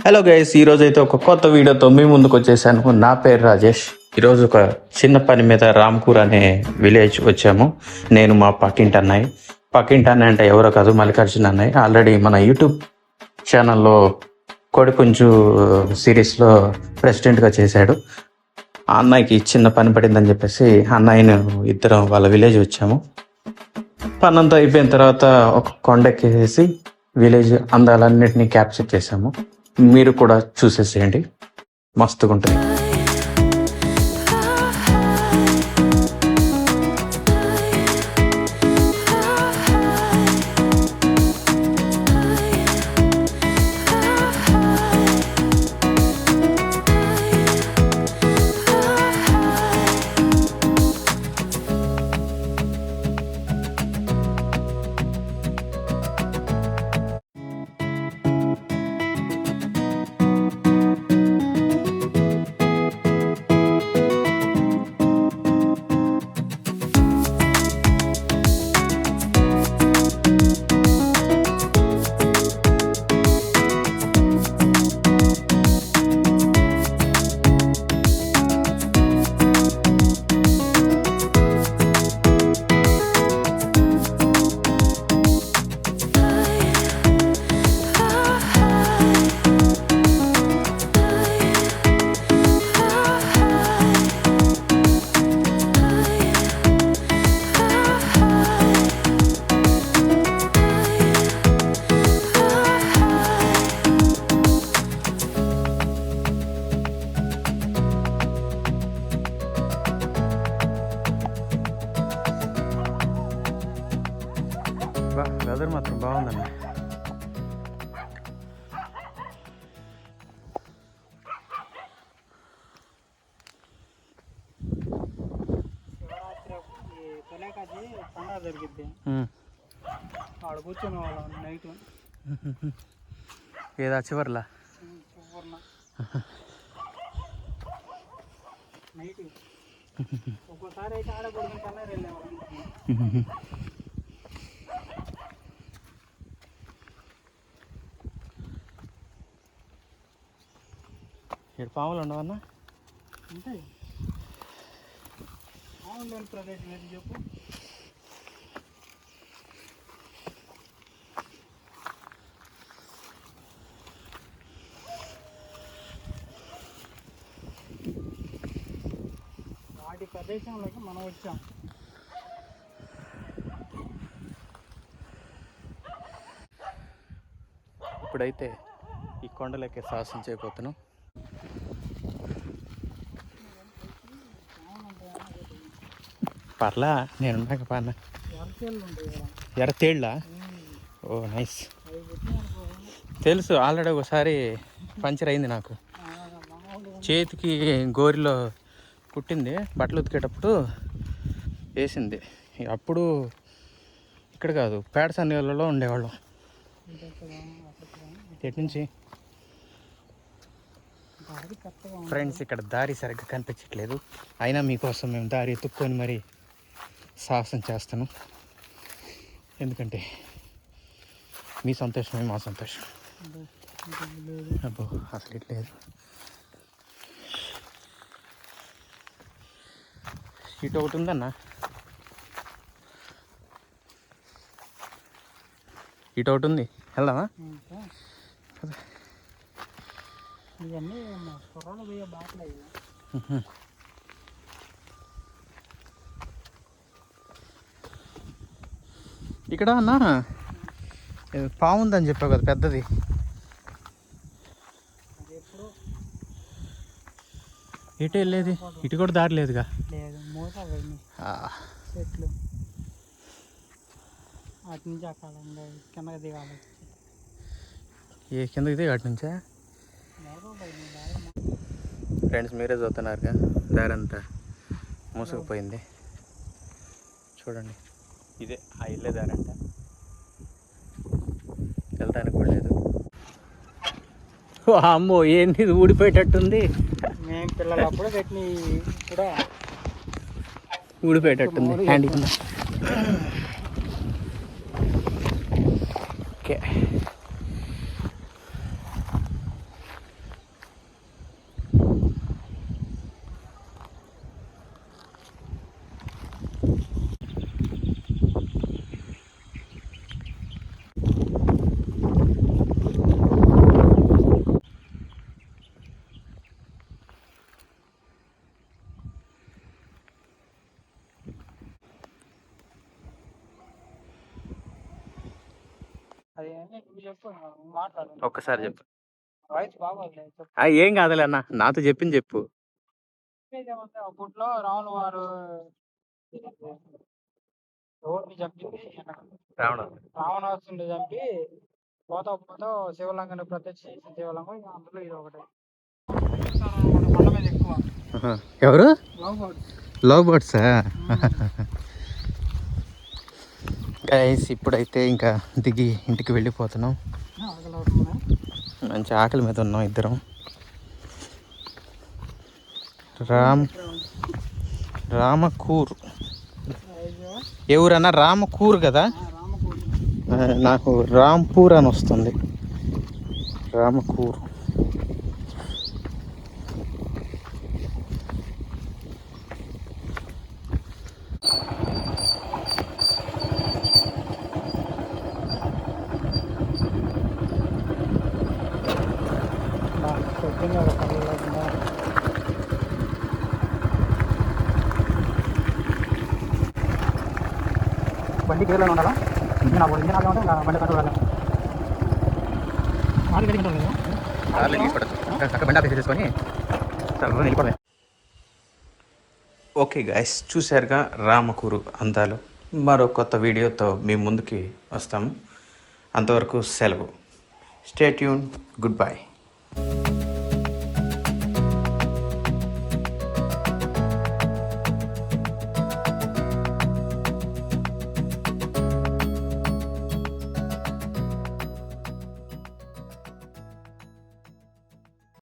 Hello guys, ఈరోజు అయితే ఒక కొత్త వీడియోతో మీ ముందుకు వచ్చేసాను. నా పేరు రాజేష్. ఈరోజు ఒక చిన్న పని మీద రామ్పూర్ అనే విలేజ్ వచ్చాము. నేను మా పక్కింటి అన్నయ్య అంటే ఎవరో కాదు, మల్లికార్జున అన్నయ్య. ఆల్రెడీ మన యూట్యూబ్ ఛానల్లో కోడిపుంజు సిరీస్లో ప్రెసిడెంట్గా చేశాడు. ఆ అన్నయ్యకి చిన్న పని పడిందని చెప్పేసి అన్నయ్యను ఇద్దరం వాళ్ళ విలేజ్ వచ్చాము. పని అంతా అయిపోయిన తర్వాత ఒక కొండెక్కేసి విలేజ్ అందాలన్నిటినీ క్యాప్చర్ చేసాము. మీరు కూడా చూసేసేయండి, మస్తుగా ఉంటుంది. వెదర్ మాత్రం బాగుందండి. పండుగ జరిగిద్ది ఆడ కూర్చొని వాళ్ళం నైట్ ఏదా చివర్లా నైట్ ఒక్కోసారి అయితే ఆడ పడుకుంటానే వెళ్ళేవాళ్ళం. ఇక్కడ పాములు ఉండవన్నా? ఉంటాయి. పాములు లేని ప్రదేశం ఏది చెప్పు? వాటి ప్రదేశంలోకి మనం వచ్చాం. ఇప్పుడైతే ఈ కొండలెక్కే సాహసం చేయబోతున్నాం. పర్లా, నేనున్నాక పాన. ఎర్రతేళ్ళ? ఓ నైస్. తెలుసు, ఆల్రెడీ ఒకసారి పంచర్ అయింది నాకు. చేతికి గోరిలో కుట్టింది, బట్టలు ఉతికేటప్పుడు వేసింది. అప్పుడు ఇక్కడ కాదు, పేడసన్నీళ్ళలో ఉండేవాళ్ళం. ఎటు నుంచి ఫ్రెండ్స్, ఇక్కడ దారి సరిగ్గా కనిపించట్లేదు, అయినా మీకోసం మేము దారి ఎత్తుక్కొని మరి సాహసం చేస్తాను. ఎందుకంటే మీ సంతోషమే మా సంతోషం. అబ్బో, అసలు ఇట్లేదు. ఇటు ఒకటి ఉందన్నా, ఇటు ఒకటి ఉంది, వెళ్దామా? ఇవన్నీ కుర్రాలు పోయే బాటలు. ఇక్కడ అన్నా పాము ఉందని చెప్పావు కదా, పెద్దది. ఇటు వెళ్ళేది, ఇటు కూడా దారి లేదుగా. చెట్లు అటు నుంచి అక్కడ కిందకి దిగాలి. ఏ కిందకి దిగి అటు నుంచా? ఫ్రెండ్స్, మీరే చూస్తున్నారుగా, దారి అంతా మూసుకుపోయింది. చూడండి, ఇదే ఆ ఇల్లే దారి అంట, వెళ్తానికి కూడా లేదు. అమ్మో, ఏంటి ఊడిపోయేటట్టుంది. మేము పిల్లలు అప్పుడే పెట్టిన కూడా ఊడిపోయేటట్టుంది హ్యాండ్ కింద. ఓకే, అది ఏంటి నువ్వు చెప్పు మాట్లాడు. ఒక్కసారి చెప్పు. వాయిస్ బాగోదులే చెప్పు. ఏం కాదులే అన్న, నాతో చెప్పింది చెప్పు. ఏమంటే అప్పట్లో రాముల వారు ఎవరిని చంపింది రావణాసురుడిని చంపి పోతా పోతా శివలింగాన్ని ప్రత్యక్ష చేసిన శివలింగం ఇంకా అందులో ఇది ఒకటి కొండ మీద ఎక్కువ ఎవరు లవ్ బర్డ్స్. లవ్ బర్డ్సా? గైస్ ఇప్పుడైతే ఇంకా దిగి ఇంటికి వెళ్ళిపోతున్నాం. ఆకలి అవుతుంది. మంచి ఆకలి మీద ఉన్నాం ఇద్దరం. రామకూరు ఏ ఊరన్నా? రామకూరు కదా, రామకూరు. నాకు రాంపూర్ అని వస్తుంది. రామకూరు. పొద్దున్నే ఒక పని లేకుండా బండి గేర్లో ఉండాలా? ఇంజన్ ఆపు. ఇంజన్ ఆపు ఉంటే ఇంకా బండి కంట్రోల్ వెళ్ళాలి. ఆడి గడి కంట్రోల్ లేదా? ఓకే గాయస్, చూశారుగా రామకూరు అందాలు. మరో కొత్త వీడియోతో మీ ముందుకి వస్తాము. అంతవరకు సెలవు. Stay tune. Good bye.